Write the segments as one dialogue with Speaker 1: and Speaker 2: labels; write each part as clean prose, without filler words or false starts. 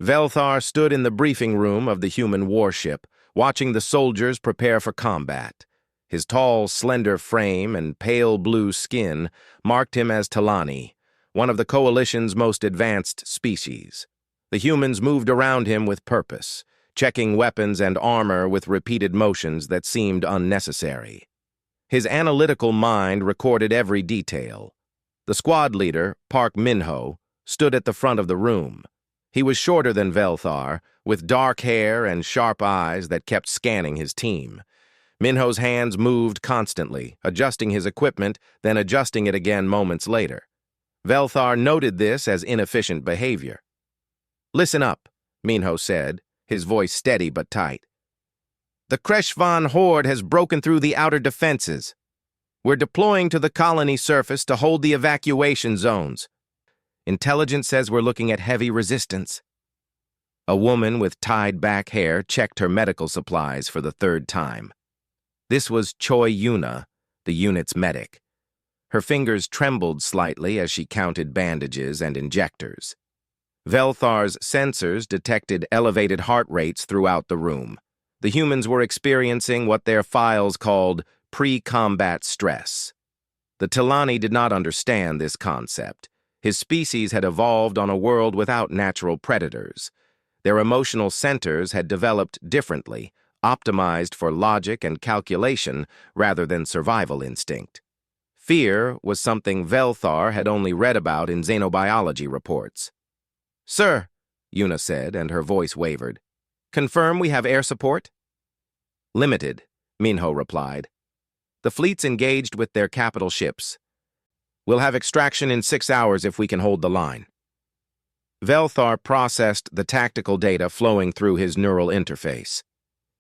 Speaker 1: Velthar stood in the briefing room of the human warship, watching the soldiers prepare for combat. His tall, slender frame and pale blue skin marked him as Talani, one of the Coalition's most advanced species. The humans moved around him with purpose, checking weapons and armor with repeated motions that seemed unnecessary. His analytical mind recorded every detail. The squad leader, Park Minho, stood at the front of the room. He was shorter than Velthar, with dark hair and sharp eyes that kept scanning his team. Minho's hands moved constantly, adjusting his equipment, then adjusting it again moments later. Velthar noted this as inefficient behavior. "Listen up," Minho said, his voice steady but tight. "The Kreshvan horde has broken through the outer defenses. We're deploying to the colony surface to hold the evacuation zones. Intelligence says we're looking at heavy resistance." A woman with tied-back hair checked her medical supplies for the third time. This was Choi Yuna, the unit's medic. Her fingers trembled slightly as she counted bandages and injectors. Velthar's sensors detected elevated heart rates throughout the room. The humans were experiencing what their files called pre-combat stress. The Talani did not understand this concept. His species had evolved on a world without natural predators. Their emotional centers had developed differently, optimized for logic and calculation rather than survival instinct. Fear was something Velthar had only read about in xenobiology reports. "Sir," Yuna said, and her voice wavered. "Confirm we have air support?" "Limited," Minho replied. "The fleet's engaged with their capital ships. We'll have extraction in 6 hours if we can hold the line." Velthar processed the tactical data flowing through his neural interface.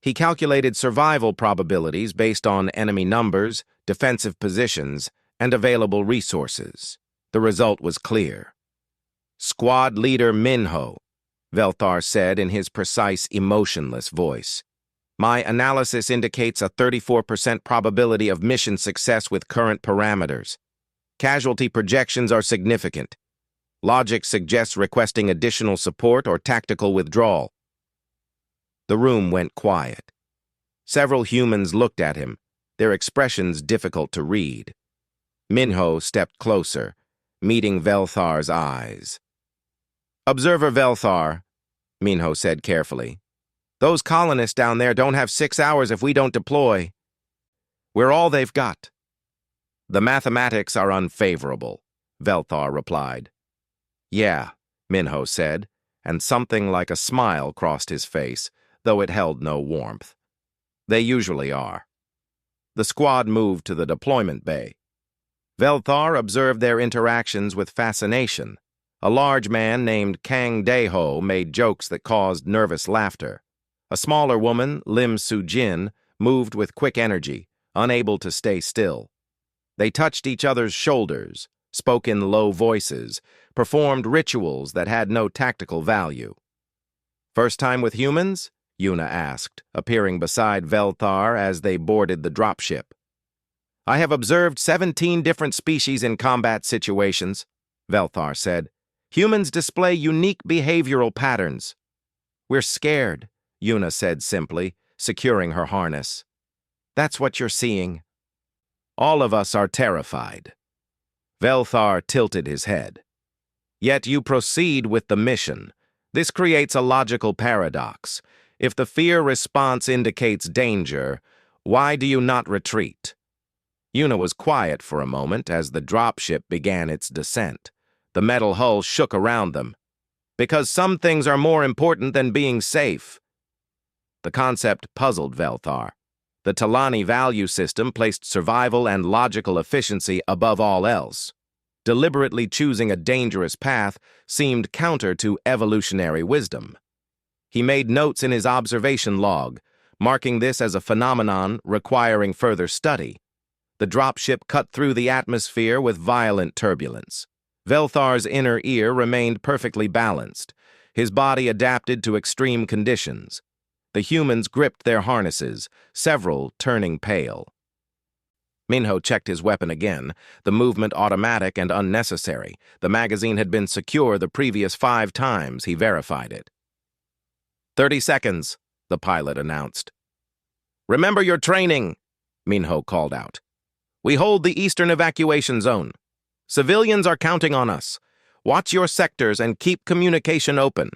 Speaker 1: He calculated survival probabilities based on enemy numbers, defensive positions, and available resources. The result was clear. "Squad Leader Minho," Velthar said in his precise, emotionless voice. "My analysis indicates a 34% probability of mission success with current parameters. Casualty projections are significant. Logic suggests requesting additional support or tactical withdrawal." The room went quiet. Several humans looked at him, their expressions difficult to read. Minho stepped closer, meeting Velthar's eyes. "Observer Velthar," Minho said carefully. "Those colonists down there don't have 6 hours if we don't deploy. We're all they've got." "The mathematics are unfavorable," Velthar replied. "Yeah," Minho said, and something like a smile crossed his face, though it held no warmth. "They usually are." The squad moved to the deployment bay. Velthar observed their interactions with fascination. A large man named Kang Daeho made jokes that caused nervous laughter. A smaller woman, Lim Soo-jin, moved with quick energy, unable to stay still. They touched each other's shoulders, spoke in low voices, performed rituals that had no tactical value. "First time with humans?" Yuna asked, appearing beside Velthar as they boarded the dropship. "I have observed 17 different species in combat situations," Velthar said. "Humans display unique behavioral patterns." "We're scared," Yuna said simply, securing her harness. "That's what you're seeing." "All of us are terrified." Velthar tilted his head. "Yet you proceed with the mission. This creates a logical paradox. If the fear response indicates danger, why do you not retreat?" Yuna was quiet for a moment as the dropship began its descent. The metal hull shook around them. "Because some things are more important than being safe." The concept puzzled Velthar. The Talani value system placed survival and logical efficiency above all else. Deliberately choosing a dangerous path seemed counter to evolutionary wisdom. He made notes in his observation log, marking this as a phenomenon requiring further study. The dropship cut through the atmosphere with violent turbulence. Velthar's inner ear remained perfectly balanced. His body adapted to extreme conditions. The humans gripped their harnesses, several turning pale. Minho checked his weapon again, the movement automatic and unnecessary. The magazine had been secure the previous 5 times he verified it. 30 seconds, the pilot announced. Remember your training, Minho called out. We hold the eastern evacuation zone. Civilians are counting on us. Watch your sectors and keep communication open.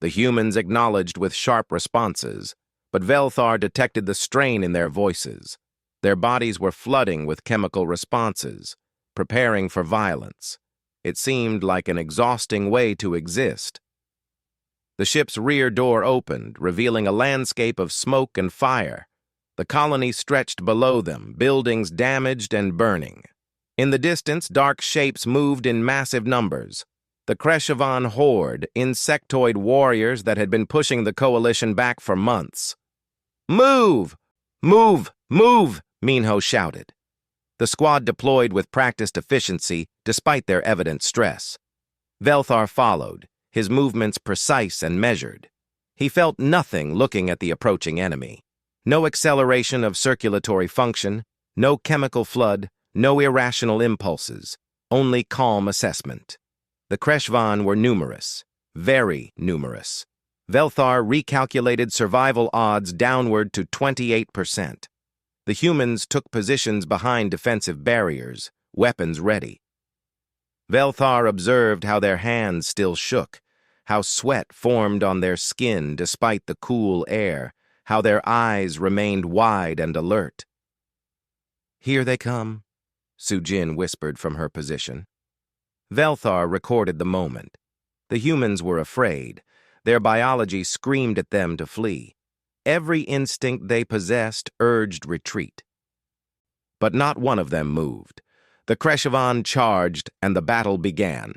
Speaker 1: The humans acknowledged with sharp responses, but Velthar detected the strain in their voices. Their bodies were flooding with chemical responses, preparing for violence. It seemed like an exhausting way to exist. The ship's rear door opened, revealing a landscape of smoke and fire. The colony stretched below them, buildings damaged and burning. In the distance, dark shapes moved in massive numbers. The Kreshavan horde, insectoid warriors that had been pushing the coalition back for months. Move! Move! Move! Minho shouted. The squad deployed with practiced efficiency despite their evident stress. Velthar followed, his movements precise and measured. He felt nothing looking at the approaching enemy. No acceleration of circulatory function, no chemical flood, no irrational impulses, only calm assessment. The Kreshvan were numerous, very numerous. Velthar recalculated survival odds downward to 28%. The humans took positions behind defensive barriers, weapons ready. Velthar observed how their hands still shook, how sweat formed on their skin despite the cool air, how their eyes remained wide and alert. Here they come, Sujin whispered from her position. Velthar recorded the moment. The humans were afraid. Their biology screamed at them to flee. Every instinct they possessed urged retreat. But not one of them moved. The Kreshavan charged, and the battle began.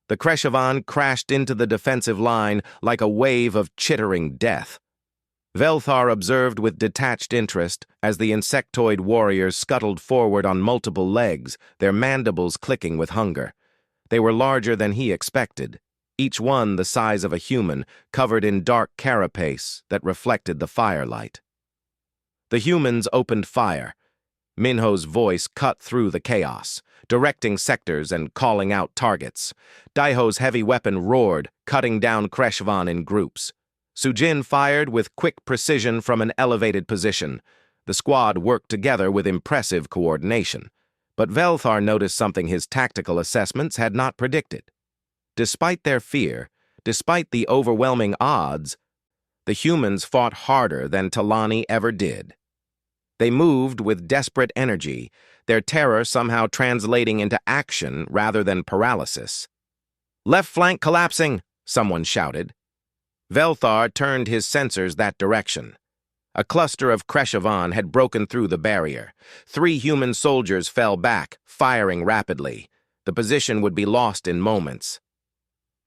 Speaker 1: The Kreshavan crashed into the defensive line like a wave of chittering death. Velthar observed with detached interest as the insectoid warriors scuttled forward on multiple legs, their mandibles clicking with hunger. They were larger than he expected, each one the size of a human, covered in dark carapace that reflected the firelight. The humans opened fire. Minho's voice cut through the chaos, directing sectors and calling out targets. Daiho's heavy weapon roared, cutting down Kreshvan in groups. Sujin fired with quick precision from an elevated position. The squad worked together with impressive coordination. But Velthar noticed something his tactical assessments had not predicted. Despite their fear, despite the overwhelming odds, the humans fought harder than Talani ever did. They moved with desperate energy, their terror somehow translating into action rather than paralysis. "Left flank collapsing," someone shouted. Velthar turned his sensors that direction. A cluster of Kreshavan had broken through the barrier. 3 human soldiers fell back, firing rapidly. The position would be lost in moments.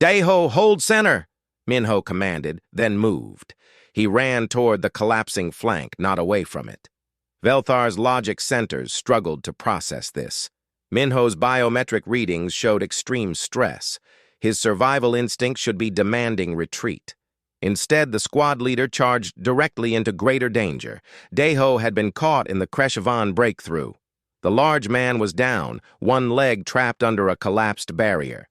Speaker 1: "Daiho, hold center!" Minho commanded, then moved. He ran toward the collapsing flank, not away from it. Velthar's logic centers struggled to process this. Minho's biometric readings showed extreme stress. His survival instinct should be demanding retreat. Instead, the squad leader charged directly into greater danger. Daiho had been caught in the Kreshavan breakthrough. The large man was down, one leg trapped under a collapsed barrier.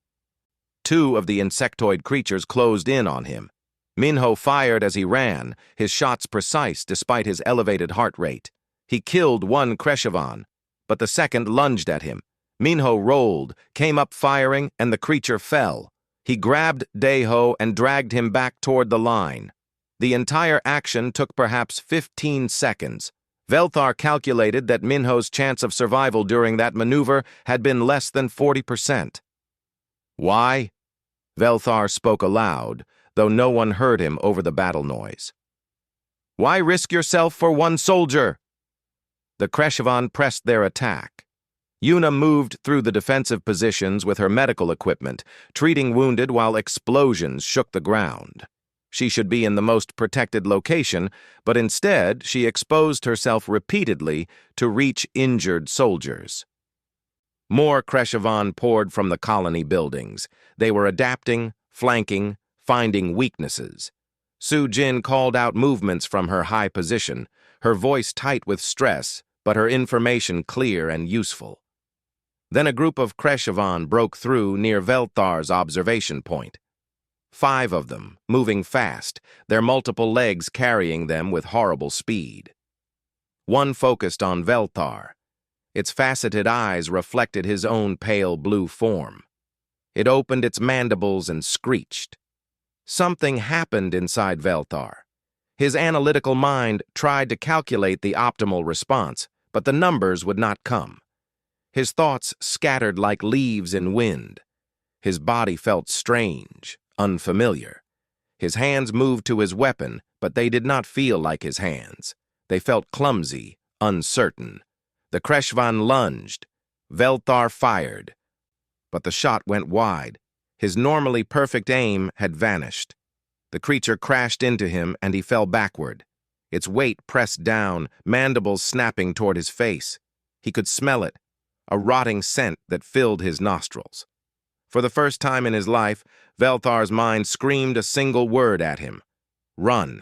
Speaker 1: 2 of the insectoid creatures closed in on him. Minho fired as he ran, his shots precise despite his elevated heart rate. He killed one Kreshavan, but the second lunged at him. Minho rolled, came up firing, and the creature fell. He grabbed Daiho and dragged him back toward the line. The entire action took perhaps 15 seconds. Velthar calculated that Minho's chance of survival during that maneuver had been less than 40%. "Why?" Velthar spoke aloud, though no one heard him over the battle noise. "Why risk yourself for one soldier?" The Kreshavan pressed their attack. Yuna moved through the defensive positions with her medical equipment, treating wounded while explosions shook the ground. She should be in the most protected location, but instead she exposed herself repeatedly to reach injured soldiers. More Kreshavan poured from the colony buildings. They were adapting, flanking, finding weaknesses. Sujin called out movements from her high position, her voice tight with stress, but her information clear and useful. Then a group of Kreshavan broke through near Velthar's observation point. 5 of them, moving fast, their multiple legs carrying them with horrible speed. One focused on Velthar. Its faceted eyes reflected his own pale blue form. It opened its mandibles and screeched. Something happened inside Velthar. His analytical mind tried to calculate the optimal response, but the numbers would not come. His thoughts scattered like leaves in wind. His body felt strange, unfamiliar. His hands moved to his weapon, but they did not feel like his hands. They felt clumsy, uncertain. The Kreshvan lunged. Velthar fired. But the shot went wide. His normally perfect aim had vanished. The creature crashed into him and he fell backward. Its weight pressed down, mandibles snapping toward his face. He could smell it, a rotting scent that filled his nostrils. For the first time in his life, Velthar's mind screamed a single word at him. Run.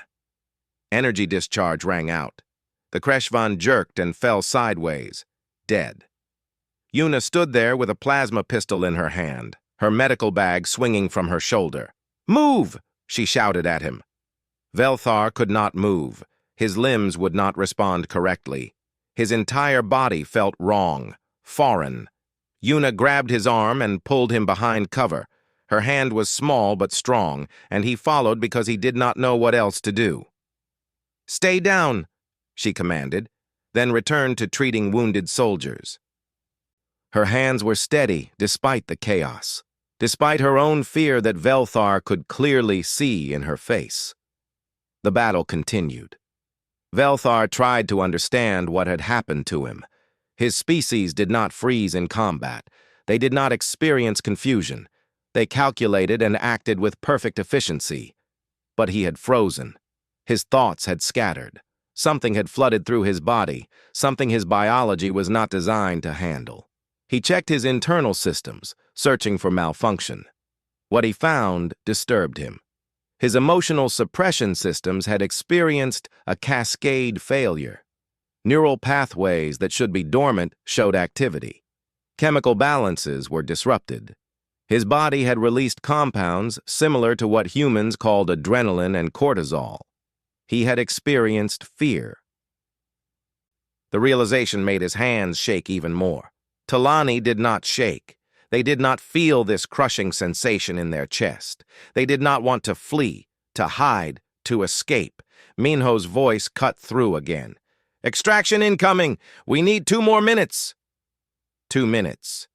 Speaker 1: Energy discharge rang out. The Kreshvan jerked and fell sideways, dead. Yuna stood there with a plasma pistol in her hand, her medical bag swinging from her shoulder. Move! She shouted at him. Velthar could not move. His limbs would not respond correctly. His entire body felt wrong, foreign. Yuna grabbed his arm and pulled him behind cover. Her hand was small but strong, and he followed because he did not know what else to do. Stay down, she commanded, then returned to treating wounded soldiers. Her hands were steady despite the chaos, despite her own fear that Velthar could clearly see in her face. The battle continued. Velthar tried to understand what had happened to him. His species did not freeze in combat. They did not experience confusion. They calculated and acted with perfect efficiency. But he had frozen. His thoughts had scattered. Something had flooded through his body, something his biology was not designed to handle. He checked his internal systems, searching for malfunction. What he found disturbed him. His emotional suppression systems had experienced a cascade failure. Neural pathways that should be dormant showed activity. Chemical balances were disrupted. His body had released compounds similar to what humans called adrenaline and cortisol. He had experienced fear. The realization made his hands shake even more. Talani did not shake. They did not feel this crushing sensation in their chest. They did not want to flee, to hide, to escape. Minho's voice cut through again. Extraction incoming! We need 2 more minutes! 2 minutes.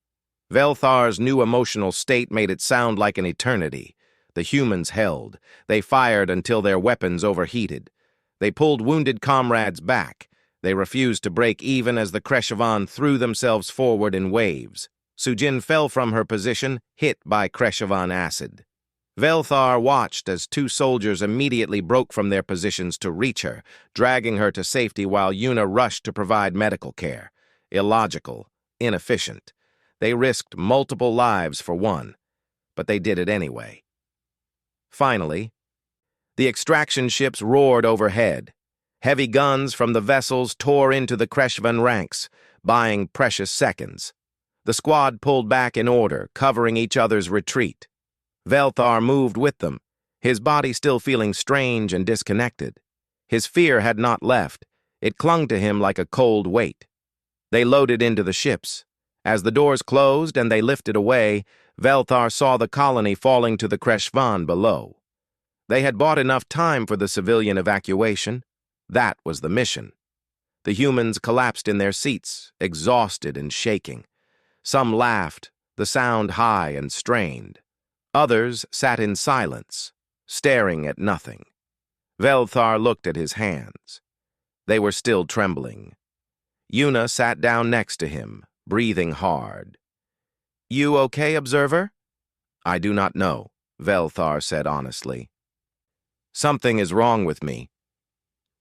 Speaker 1: Velthar's new emotional state made it sound like an eternity. The humans held. They fired until their weapons overheated. They pulled wounded comrades back. They refused to break even as the Kreshvan threw themselves forward in waves. Sujin fell from her position, hit by Kreshvan acid. Velthar watched as 2 soldiers immediately broke from their positions to reach her, dragging her to safety while Yuna rushed to provide medical care. Illogical, inefficient. They risked multiple lives for one, but they did it anyway. Finally, the extraction ships roared overhead. Heavy guns from the vessels tore into the Kreshvan ranks, buying precious seconds. The squad pulled back in order, covering each other's retreat. Velthar moved with them, his body still feeling strange and disconnected. His fear had not left. It clung to him like a cold weight. They loaded into the ships. As the doors closed and they lifted away, Velthar saw the colony falling to the Kreshvan below. They had bought enough time for the civilian evacuation. That was the mission. The humans collapsed in their seats, exhausted and shaking. Some laughed, the sound high and strained. Others sat in silence, staring at nothing. Velthar looked at his hands. They were still trembling. Yuna sat down next to him, breathing hard. "You okay, observer?" "I do not know," Velthar said honestly. "Something is wrong with me."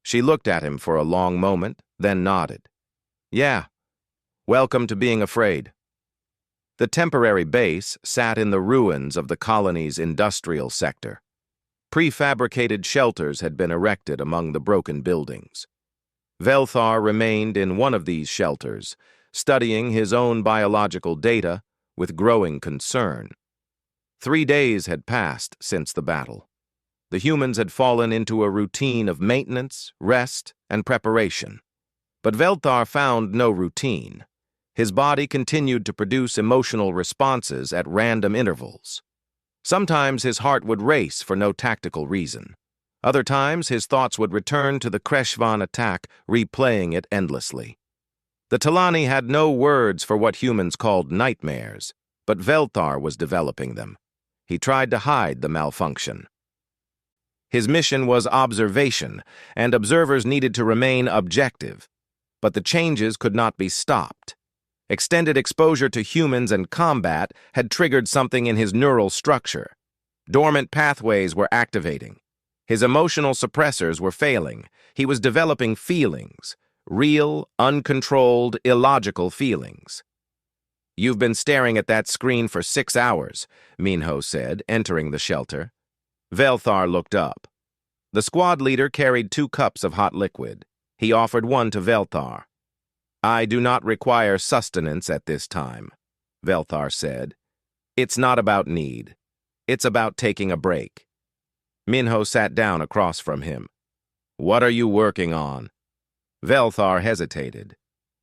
Speaker 1: She looked at him for a long moment, then nodded. "Yeah, welcome to being afraid." The temporary base sat in the ruins of the colony's industrial sector. Prefabricated shelters had been erected among the broken buildings. Velthar remained in one of these shelters, studying his own biological data with growing concern. 3 days had passed since the battle. The humans had fallen into a routine of maintenance, rest, and preparation. But Velthar found no routine. His body continued to produce emotional responses at random intervals. Sometimes his heart would race for no tactical reason. Other times his thoughts would return to the Kreshvan attack, replaying it endlessly. The Talani had no words for what humans called nightmares, but Velthar was developing them. He tried to hide the malfunction. His mission was observation, and observers needed to remain objective. But the changes could not be stopped. Extended exposure to humans and combat had triggered something in his neural structure. Dormant pathways were activating. His emotional suppressors were failing. He was developing feelings, real, uncontrolled, illogical feelings. "You've been staring at that screen for 6 hours, Minho said, entering the shelter. Velthar looked up. The squad leader carried 2 cups of hot liquid. He offered one to Velthar. "I do not require sustenance at this time," Velthar said. "It's not about need. It's about taking a break." Minho sat down across from him. "What are you working on?" Velthar hesitated.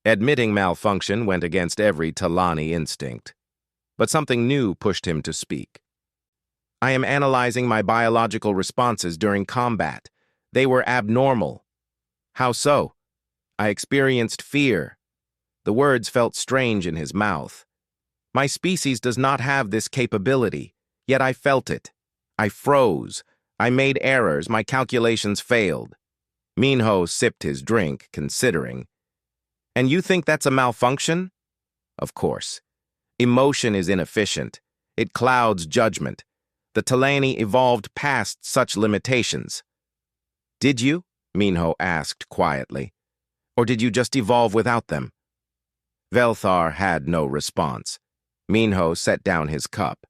Speaker 1: Admitting malfunction went against every Talani instinct. But something new pushed him to speak. "I am analyzing my biological responses during combat. They were abnormal." "How so?" "I experienced fear." The words felt strange in his mouth. "My species does not have this capability, yet I felt it. I froze. I made errors. My calculations failed." Minho sipped his drink, considering. "And you think that's a malfunction?" "Of course. Emotion is inefficient. It clouds judgment. The Talani evolved past such limitations." "Did you?" Minho asked quietly. "Or did you just evolve without them?" Velthar had no response. Minho set down his cup.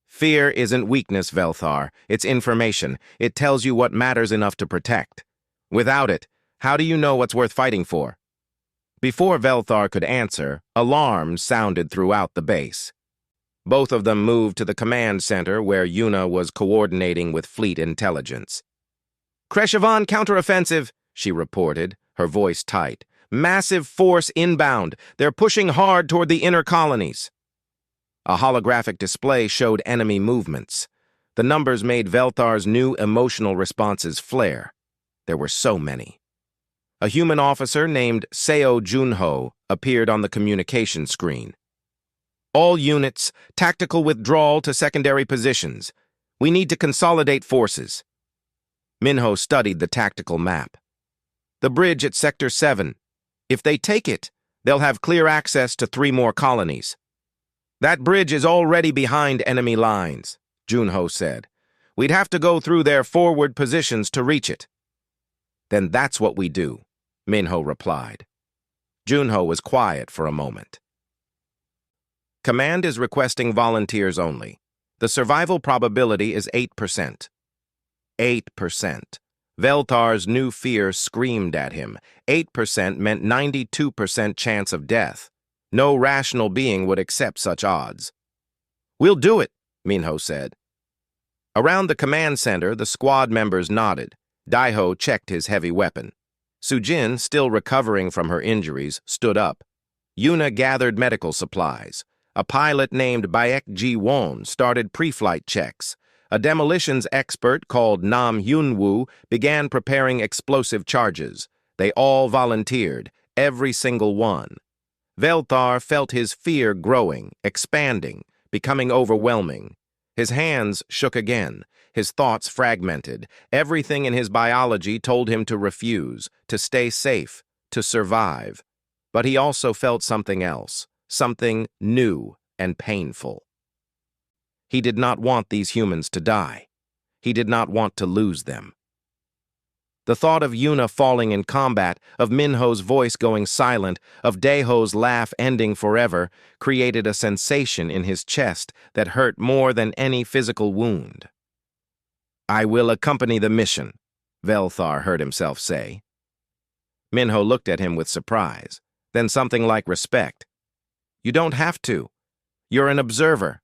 Speaker 1: "Fear isn't weakness, Velthar. It's information. It tells you what matters enough to protect. Without it, how do you know what's worth fighting for?" Before Velthar could answer, alarms sounded throughout the base. Both of them moved to the command center where Yuna was coordinating with fleet intelligence. "Kreshvan counteroffensive," she reported, her voice tight. "Massive force inbound. They're pushing hard toward the inner colonies." A holographic display showed enemy movements. The numbers made Velthar's new emotional responses flare. There were so many. A human officer named Seo Junho appeared on the communication screen. "All units, tactical withdrawal to secondary positions. We need to consolidate forces." Minho studied the tactical map. "The bridge at Sector 7. If they take it, they'll have clear access to 3 more colonies." "That bridge is already behind enemy lines," Junho said. "We'd have to go through their forward positions to reach it." "Then that's what we do," Minho replied. Junho was quiet for a moment. "Command is requesting volunteers only. The survival probability is 8%. 8%. Veltar's new fear screamed at him. 8% meant 92% chance of death. No rational being would accept such odds. "We'll do it," Minho said. Around the command center, the squad members nodded. Daiho checked his heavy weapon. Sujin, still recovering from her injuries, stood up. Yuna gathered medical supplies. A pilot named Baek Ji-won started pre-flight checks. A demolitions expert called Nam Hyun-woo began preparing explosive charges. They all volunteered, every single one. Velthar felt his fear growing, expanding, becoming overwhelming. His hands shook again, his thoughts fragmented. Everything in his biology told him to refuse, to stay safe, to survive. But he also felt something else, something new and painful. He did not want these humans to die. He did not want to lose them. The thought of Yuna falling in combat, of Minho's voice going silent, of Daiho's laugh ending forever, created a sensation in his chest that hurt more than any physical wound. "I will accompany the mission," Velthar heard himself say. Minho looked at him with surprise, then something like respect. "You don't have to. You're an observer."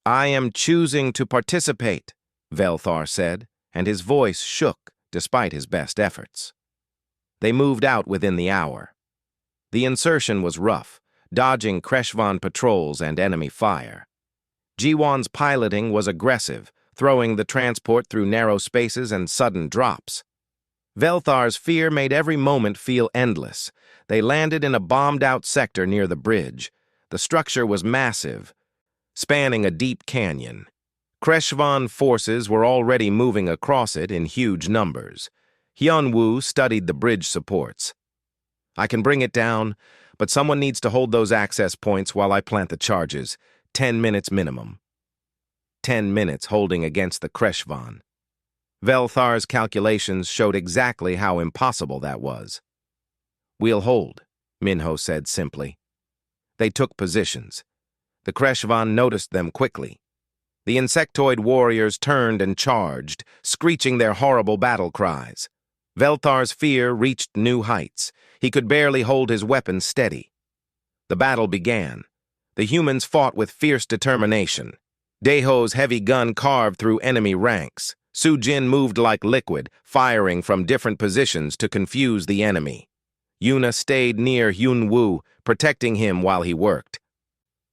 Speaker 1: I am choosing to participate, Velthar said, and his voice shook despite his best efforts. They moved out within the hour. The insertion was rough, dodging Kreshvan patrols and enemy fire. Jiwan's piloting was aggressive, throwing the transport through narrow spaces and sudden drops. Velthar's fear made every moment feel endless. They landed in a bombed-out sector near the bridge. The structure was massive, spanning a deep canyon. Kreshvan forces were already moving across it in huge numbers. Hyunwoo studied the bridge supports. I can bring it down, but someone needs to hold those access points while I plant the charges. 10 minutes minimum. 10 minutes holding against the Kreshvan. Velthar's calculations showed exactly how impossible that was. We'll hold, Minho said simply. They took positions. The Kreshvan noticed them quickly. The insectoid warriors turned and charged, screeching their horrible battle cries. Velthar's fear reached new heights. He could barely hold his weapon steady. The battle began. The humans fought with fierce determination. Daeho's heavy gun carved through enemy ranks. Sujin moved like liquid, firing from different positions to confuse the enemy. Yuna stayed near Hyunwoo, protecting him while he worked.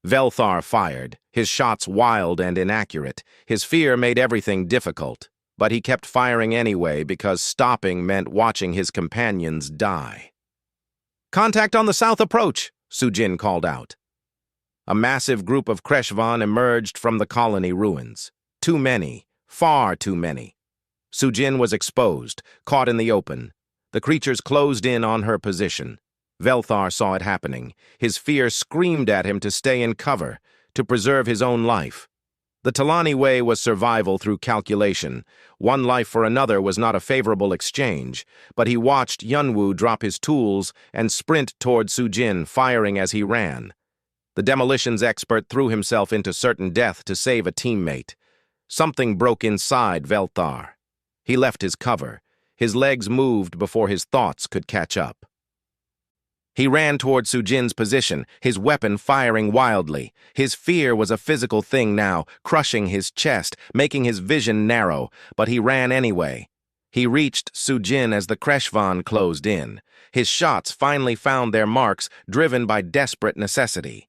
Speaker 1: Velthar fired, his shots wild and inaccurate. His fear made everything difficult, but he kept firing anyway because stopping meant watching his companions die. "Contact on the south approach," Sujin called out. A massive group of Kreshvan emerged from the colony ruins. Too many, far too many. Sujin was exposed, caught in the open. The creatures closed in on her position. Velthar saw it happening. His fear screamed at him to stay in cover, to preserve his own life. The Talani way was survival through calculation. One life for another was not a favorable exchange, but he watched Hyunwoo drop his tools and sprint toward Sujin, firing as he ran. The demolitions expert threw himself into certain death to save a teammate. Something broke inside Velthar. He left his cover. His legs moved before his thoughts could catch up. He ran toward Sujin's position, his weapon firing wildly. His fear was a physical thing now, crushing his chest, making his vision narrow, but he ran anyway. He reached Sujin as the Kreshvan closed in. His shots finally found their marks, driven by desperate necessity.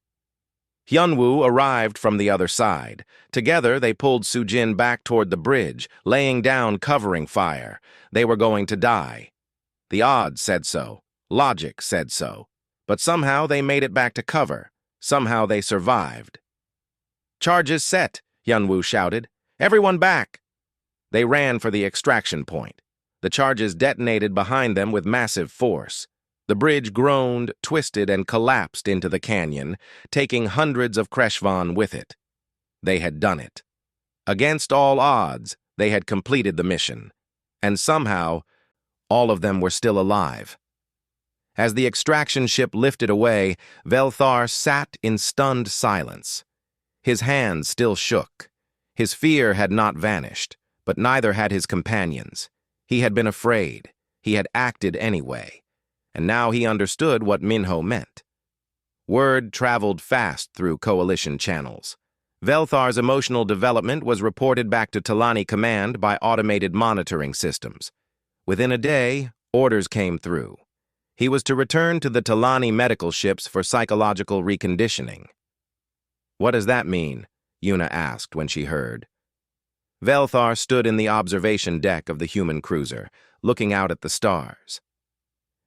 Speaker 1: Hyunwoo arrived from the other side. Together, they pulled Sujin back toward the bridge, laying down covering fire. They were going to die. The odds said so. Logic said so. But somehow they made it back to cover. Somehow they survived. "Charges set," Hyunwoo shouted. "Everyone back!" They ran for the extraction point. The charges detonated behind them with massive force. The bridge groaned, twisted, and collapsed into the canyon, taking hundreds of Kreshvan with it. They had done it. Against all odds, they had completed the mission. And somehow, all of them were still alive. As the extraction ship lifted away, Velthar sat in stunned silence. His hands still shook. His fear had not vanished, but neither had his companions. He had been afraid. He had acted anyway. And now he understood what Minho meant. Word traveled fast through coalition channels. Velthar's emotional development was reported back to Talani Command by automated monitoring systems. Within a day, orders came through. He was to return to the Talani medical ships for psychological reconditioning. "What does that mean?" Yuna asked when she heard. Velthar stood in the observation deck of the human cruiser, looking out at the stars.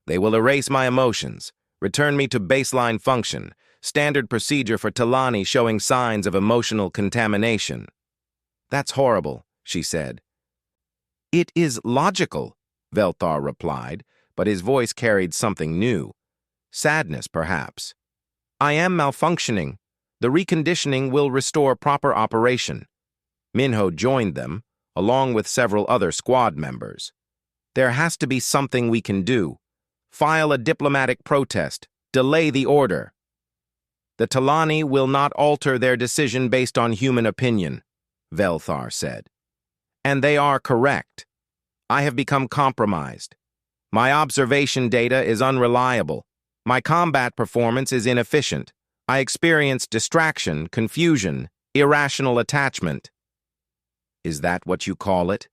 Speaker 1: "They will erase my emotions, return me to baseline function, standard procedure for Talani showing signs of emotional contamination." "That's horrible," she said. "It is logical," Velthar replied, but his voice carried something new. Sadness, perhaps. "I am malfunctioning. The reconditioning will restore proper operation." Minho joined them, along with several other squad members. "There has to be something we can do. File a diplomatic protest. Delay the order." "The Talani will not alter their decision based on human opinion," Velthar said. "And they are correct. I have become compromised. My observation data is unreliable. My combat performance is inefficient. I experience distraction, confusion, Irrational attachment. Is that what you call it?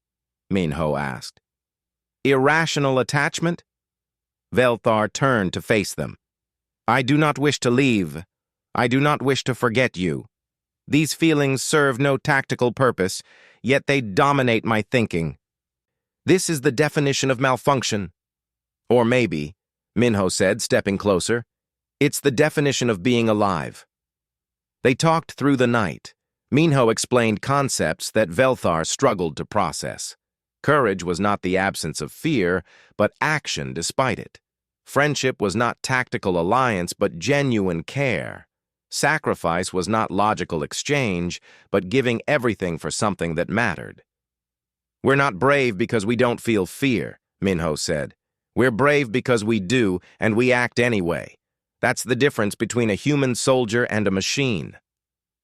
Speaker 1: Minho asked. Irrational attachment? Velthar turned to face them. I do not wish to leave. I do not wish to forget you. These feelings serve no tactical purpose, yet they dominate my thinking. This is the definition of malfunction. Or maybe, Minho said, stepping closer, it's the definition of being alive. They talked through the night. Minho explained concepts that Velthar struggled to process. Courage was not the absence of fear, but action despite it. Friendship was not tactical alliance, but genuine care. Sacrifice was not logical exchange, but giving everything for something that mattered. We're not brave because we don't feel fear, Minho said. We're brave because we do, and we act anyway. That's the difference between a human soldier and a machine.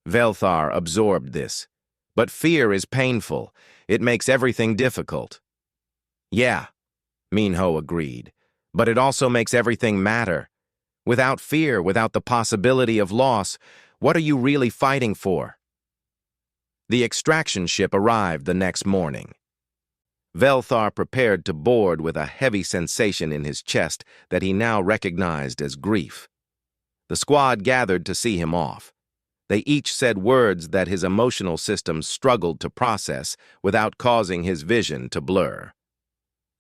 Speaker 1: Velthar absorbed this. But fear is painful. It makes everything difficult. Yeah, Minho agreed. But it also makes everything matter. Without fear, without the possibility of loss, what are you really fighting for? The extraction ship arrived the next morning. Velthar prepared to board with a heavy sensation in his chest that he now recognized as grief. The squad gathered to see him off. They each said words that his emotional system struggled to process without causing his vision to blur.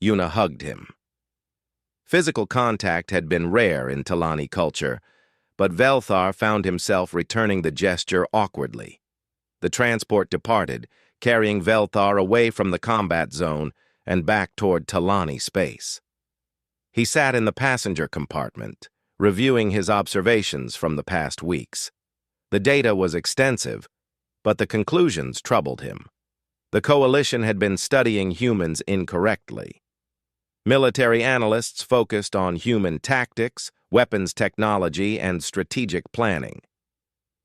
Speaker 1: Yuna hugged him. Physical contact had been rare in Talani culture, but Velthar found himself returning the gesture awkwardly. The transport departed, carrying Velthar away from the combat zone and back toward Talani space. He sat in the passenger compartment, reviewing his observations from the past weeks. The data was extensive, but the conclusions troubled him. The Coalition had been studying humans incorrectly. Military analysts focused on human tactics, weapons technology, and strategic planning.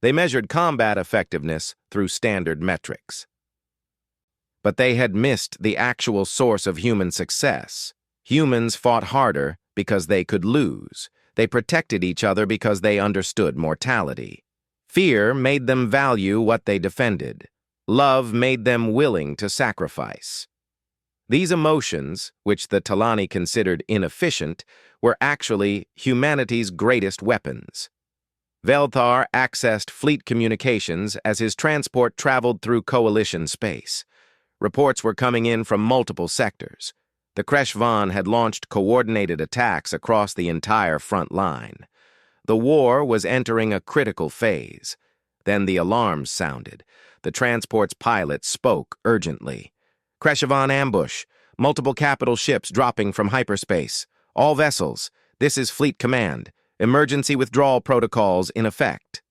Speaker 1: They measured combat effectiveness through standard metrics. But they had missed the actual source of human success. Humans fought harder because they could lose. They protected each other because they understood mortality. Fear made them value what they defended. Love made them willing to sacrifice. These emotions, which the Talani considered inefficient, were actually humanity's greatest weapons. Velthar accessed fleet communications as his transport traveled through Coalition space. Reports were coming in from multiple sectors. The Kreshvan had launched coordinated attacks across the entire front line. The war was entering a critical phase. Then the alarms sounded. The transport's pilot spoke urgently. Kreshvan ambush. Multiple capital ships dropping from hyperspace. All vessels. This is Fleet Command. Emergency withdrawal protocols in effect.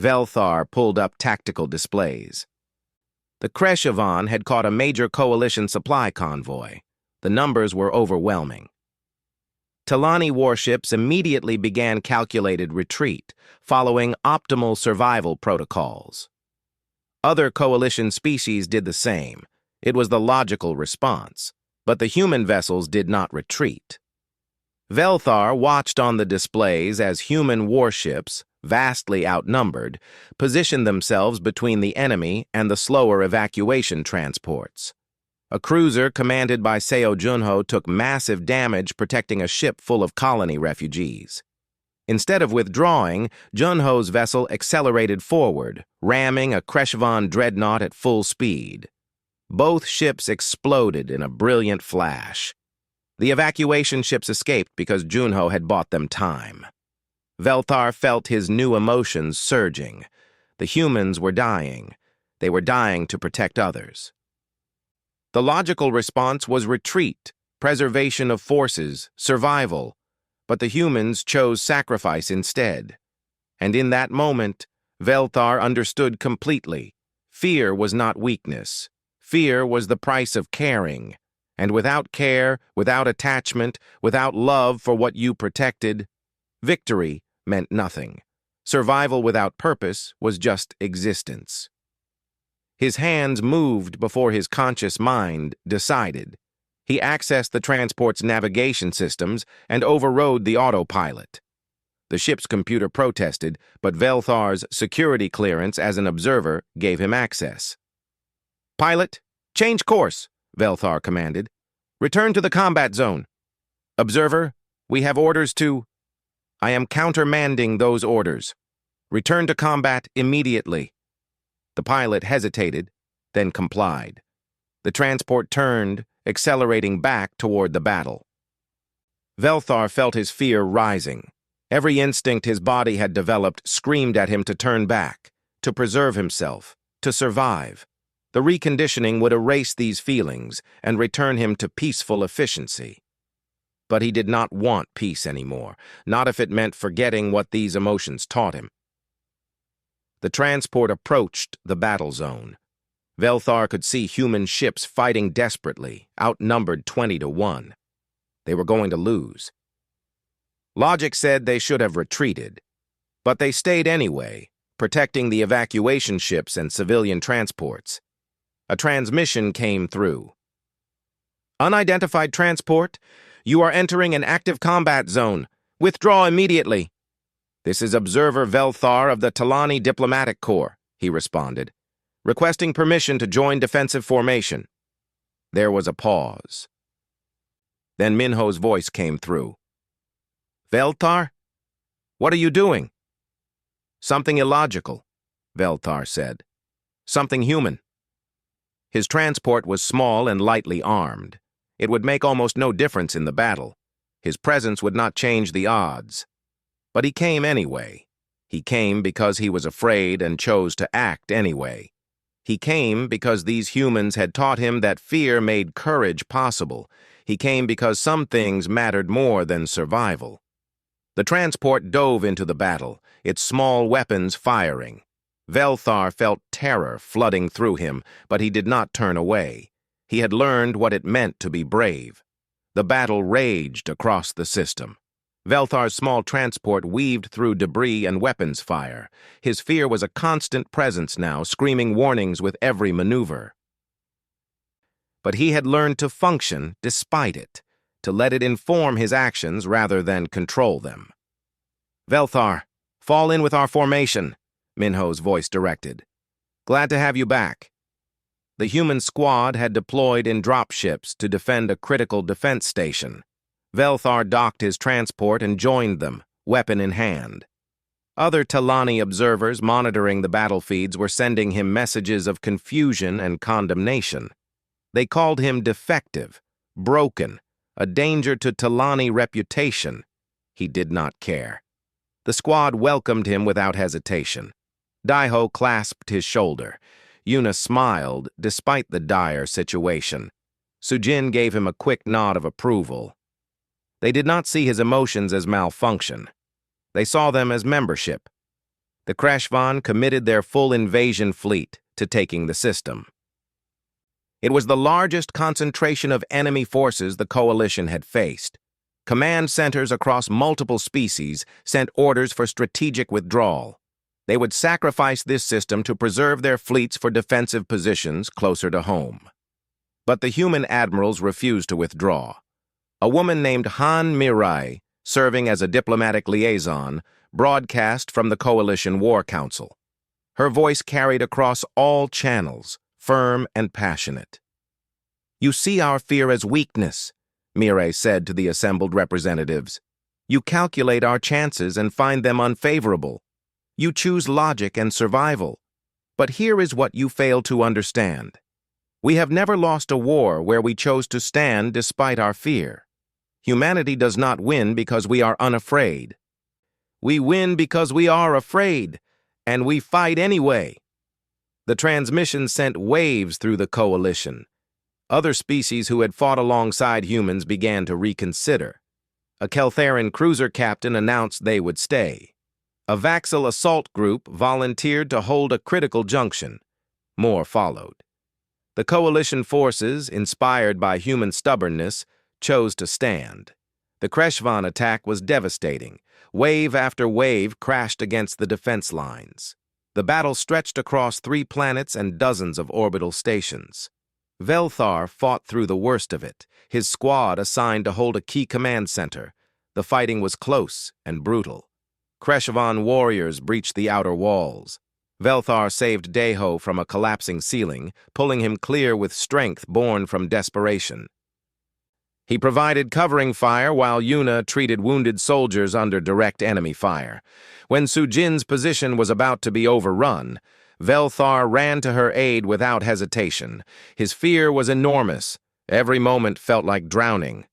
Speaker 1: Velthar pulled up tactical displays. The Kreshvan had caught a major Coalition supply convoy. The numbers were overwhelming. Talani warships immediately began calculated retreat, following optimal survival protocols. Other Coalition species did the same. It was the logical response, but the human vessels did not retreat. Velthar watched on the displays as human warships, vastly outnumbered, positioned themselves between the enemy and the slower evacuation transports. A cruiser commanded by Seo Junho took massive damage protecting a ship full of colony refugees. Instead of withdrawing, Junho's vessel accelerated forward, ramming a Kreshvan dreadnought at full speed. Both ships exploded in a brilliant flash. The evacuation ships escaped because Junho had bought them time. Velthar felt his new emotions surging. The humans were dying. They were dying to protect others. The logical response was retreat, preservation of forces, survival. But the humans chose sacrifice instead. And in that moment, Velthar understood completely. Fear was not weakness. Fear was the price of caring. And without care, without attachment, without love for what you protected, victory meant nothing. Survival without purpose was just existence. His hands moved before his conscious mind decided. He accessed the transport's navigation systems and overrode the autopilot. The ship's computer protested, but Velthar's security clearance as an observer gave him access. "Pilot, change course," Velthar commanded. "Return to the combat zone. Observer, we have orders to—" "I am countermanding those orders. Return to combat immediately." The pilot hesitated, then complied. The transport turned, accelerating back toward the battle. Velthar felt his fear rising. Every instinct his body had developed screamed at him to turn back, to preserve himself, to survive. The reconditioning would erase these feelings and return him to peaceful efficiency. But he did not want peace anymore, not if it meant forgetting what these emotions taught him. The transport approached the battle zone. Velthar could see human ships fighting desperately, outnumbered 20-1. They were going to lose. Logic said they should have retreated, but they stayed anyway, protecting the evacuation ships and civilian transports. A transmission came through. "Unidentified transport, you are entering an active combat zone. Withdraw immediately." "This is Observer Velthar of the Talani Diplomatic Corps," he responded, "requesting permission to join defensive formation." There was a pause. Then Minho's voice came through. "Velthar? What are you doing?" "Something illogical," Velthar said. "Something human." His transport was small and lightly armed. It would make almost no difference in the battle. His presence would not change the odds. But he came anyway. He came because he was afraid and chose to act anyway. He came because these humans had taught him that fear made courage possible. He came because some things mattered more than survival. The transport dove into the battle, its small weapons firing. Velthar felt terror flooding through him, but he did not turn away. He had learned what it meant to be brave. The battle raged across the system. Velthar's small transport weaved through debris and weapons fire. His fear was a constant presence now, screaming warnings with every maneuver. But he had learned to function despite it, to let it inform his actions rather than control them. "Velthar, fall in with our formation," Minho's voice directed. "Glad to have you back." The human squad had deployed in dropships to defend a critical defense station. Velthar docked his transport and joined them, weapon in hand. Other Talani observers monitoring the battlefeeds were sending him messages of confusion and condemnation. They called him defective, broken, a danger to Talani reputation. He did not care. The squad welcomed him without hesitation. Daiho clasped his shoulder. Yuna smiled, despite the dire situation. Sujin gave him a quick nod of approval. They did not see his emotions as malfunction. They saw them as membership. The Kreshvan committed their full invasion fleet to taking the system. It was the largest concentration of enemy forces the coalition had faced. Command centers across multiple species sent orders for strategic withdrawal. They would sacrifice this system to preserve their fleets for defensive positions closer to home. But the human admirals refused to withdraw. A woman named Han Mirai, serving as a diplomatic liaison, broadcast from the Coalition War Council. Her voice carried across all channels, firm and passionate. "You see our fear as weakness," Mirai said to the assembled representatives. "You calculate our chances and find them unfavorable. You choose logic and survival. But here is what you fail to understand. We have never lost a war where we chose to stand despite our fear. Humanity does not win because we are unafraid. We win because we are afraid, and we fight anyway." The transmission sent waves through the coalition. Other species who had fought alongside humans began to reconsider. A Keltheran cruiser captain announced they would stay. A Vaxil assault group volunteered to hold a critical junction. More followed. The coalition forces, inspired by human stubbornness, chose to stand. The Kreshvan attack was devastating. Wave after wave crashed against the defense lines. The battle stretched across 3 planets and dozens of orbital stations. Velthar fought through the worst of it, his squad assigned to hold a key command center. The fighting was close and brutal. HFY warriors breached the outer walls. Velthar saved Deho from a collapsing ceiling, pulling him clear with strength born from desperation. He provided covering fire while Yuna treated wounded soldiers under direct enemy fire. When Sujin's position was about to be overrun, Velthar ran to her aid without hesitation. His fear was enormous. Every moment felt like drowning.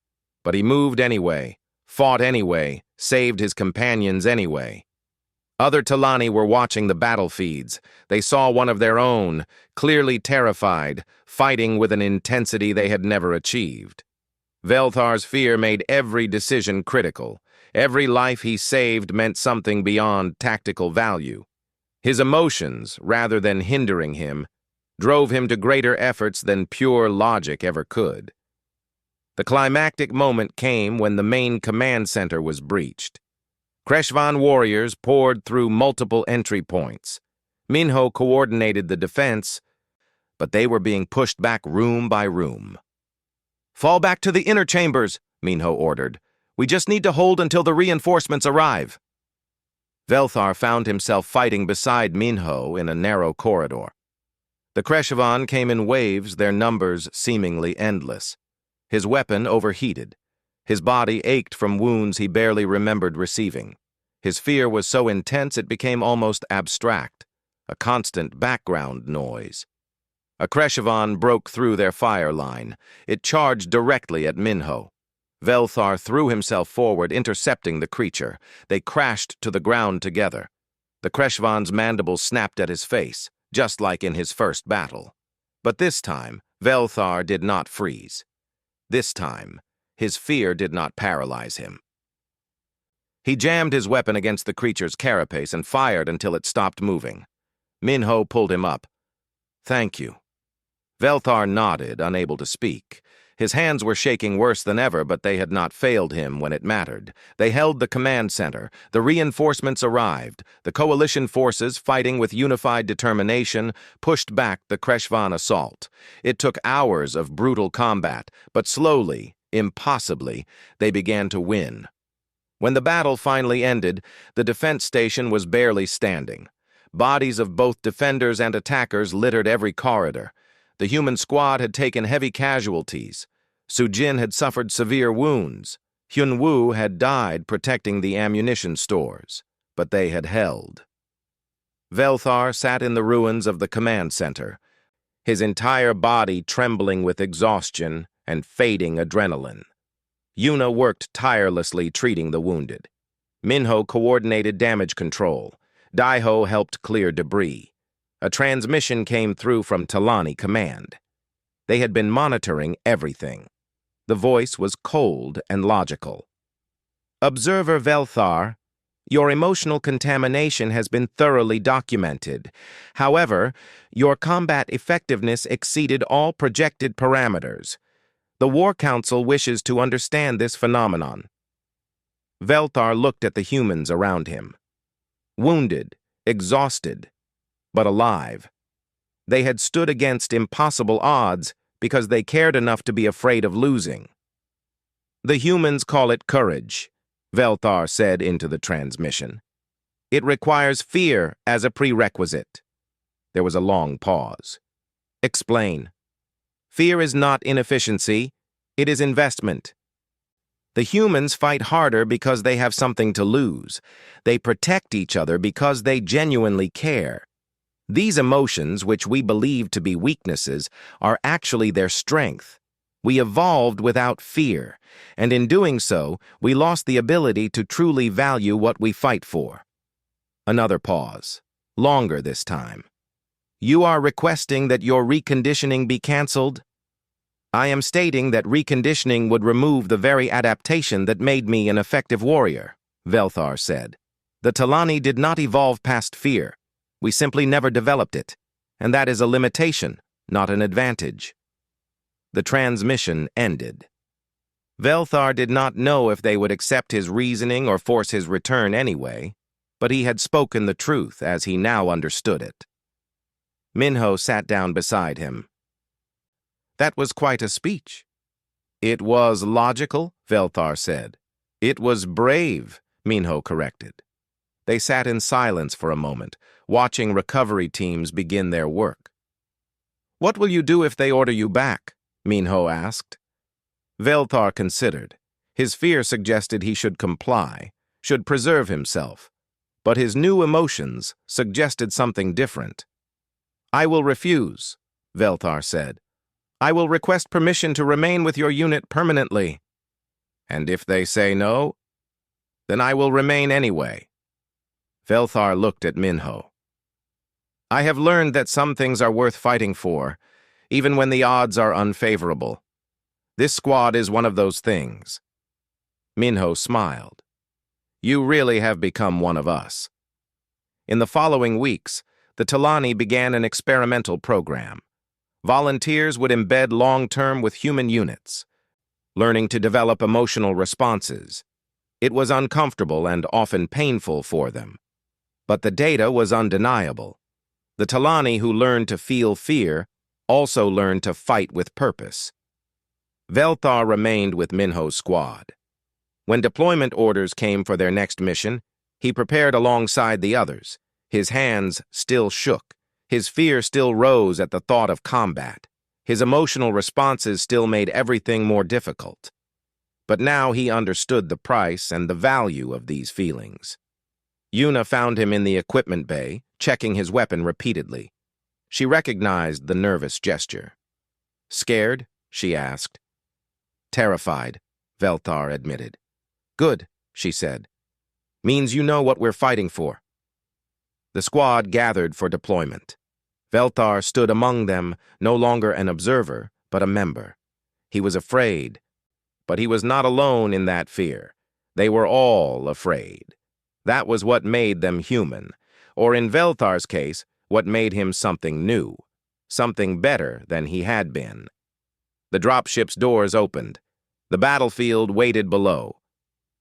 Speaker 1: But he moved anyway, fought anyway, saved his companions anyway. Other Talani were watching the battle feeds. They saw one of their own, clearly terrified, fighting with an intensity they had never achieved. Velthar's fear made every decision critical. Every life he saved meant something beyond tactical value. His emotions, rather than hindering him, drove him to greater efforts than pure logic ever could. The climactic moment came when the main command center was breached. HFY warriors poured through multiple entry points. Minho coordinated the defense, but they were being pushed back room by room. "Fall back to the inner chambers," Minho ordered. "We just need to hold until the reinforcements arrive." Velthar found himself fighting beside Minho in a narrow corridor. The HFY came in waves, their numbers seemingly endless. His weapon overheated. His body ached from wounds he barely remembered receiving. His fear was so intense it became almost abstract, a constant background noise. A HFY broke through their fire line. It charged directly at Minho. Velthar threw himself forward, intercepting the creature. They crashed to the ground together. The HFY's mandibles snapped at his face, just like in his first battle. But this time, Velthar did not freeze. This time, his fear did not paralyze him. He jammed his weapon against the creature's carapace and fired until it stopped moving. Minho pulled him up. "Thank you." Velthar nodded, unable to speak. His hands were shaking worse than ever, but they had not failed him when it mattered. They held the command center. The reinforcements arrived. The coalition forces, fighting with unified determination, pushed back the HFY assault. It took hours of brutal combat, but slowly, impossibly, they began to win. When the battle finally ended, the defense station was barely standing. Bodies of both defenders and attackers littered every corridor. The human squad had taken heavy casualties. Sujin had suffered severe wounds. Hyunwoo had died protecting the ammunition stores, but they had held. Velthar sat in the ruins of the command center, his entire body trembling with exhaustion and fading adrenaline. Yuna worked tirelessly treating the wounded. Minho coordinated damage control. Daiho helped clear debris. A transmission came through from Talani Command. They had been monitoring everything. The voice was cold and logical. "Observer Velthar, your emotional contamination has been thoroughly documented. However, your combat effectiveness exceeded all projected parameters. The War Council wishes to understand this phenomenon." Velthar looked at the humans around him. Wounded, exhausted, but alive. They had stood against impossible odds because they cared enough to be afraid of losing. "The humans call it courage," Velthar said into the transmission. "It requires fear as a prerequisite." There was a long pause. "Explain." "Fear is not inefficiency, it is investment. The humans fight harder because they have something to lose. They protect each other because they genuinely care. These emotions, which we believe to be weaknesses, are actually their strength. We evolved without fear, and in doing so, we lost the ability to truly value what we fight for." Another pause, longer this time. "You are requesting that your reconditioning be cancelled?" "I am stating that reconditioning would remove the very adaptation that made me an effective warrior," Velthar said. "The Talani did not evolve past fear. We simply never developed it, and that is a limitation, not an advantage." The transmission ended. Velthar did not know if they would accept his reasoning or force his return anyway, but he had spoken the truth as he now understood it. Minho sat down beside him. "That was quite a speech." "It was logical," Velthar said. "It was brave," Minho corrected. They sat in silence for a moment, watching recovery teams begin their work. "What will you do if they order you back?" Minho asked. Velthar considered. His fear suggested he should comply, should preserve himself. But his new emotions suggested something different. "I will refuse," Velthar said. "I will request permission to remain with your unit permanently." "And if they say no?" "Then I will remain anyway." Velthar looked at Minho. "I have learned that some things are worth fighting for, even when the odds are unfavorable. This squad is one of those things." Minho smiled. "You really have become one of us." In the following weeks, the Talani began an experimental program. Volunteers would embed long-term with human units, learning to develop emotional responses. It was uncomfortable and often painful for them. But the data was undeniable. The Talani who learned to feel fear also learned to fight with purpose. Velthar remained with Minho's squad. When deployment orders came for their next mission, he prepared alongside the others. His hands still shook. His fear still rose at the thought of combat. His emotional responses still made everything more difficult. But now he understood the price and the value of these feelings. Yuna found him in the equipment bay, checking his weapon repeatedly. She recognized the nervous gesture. "Scared?" she asked. "Terrified," Velthar admitted. "Good," she said. "Means you know what we're fighting for." The squad gathered for deployment. Velthar stood among them, no longer an observer, but a member. He was afraid, but he was not alone in that fear. They were all afraid. That was what made them human, or in Velthar's case, what made him something new, something better than he had been. The dropship's doors opened. The battlefield waited below.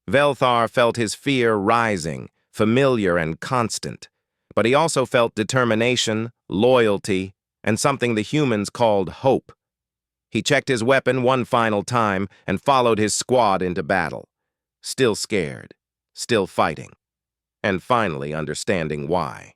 Speaker 1: Velthar felt his fear rising, familiar and constant, but he also felt determination, loyalty, and something the humans called hope. He checked his weapon one final time and followed his squad into battle, still scared, still fighting, and finally understanding why.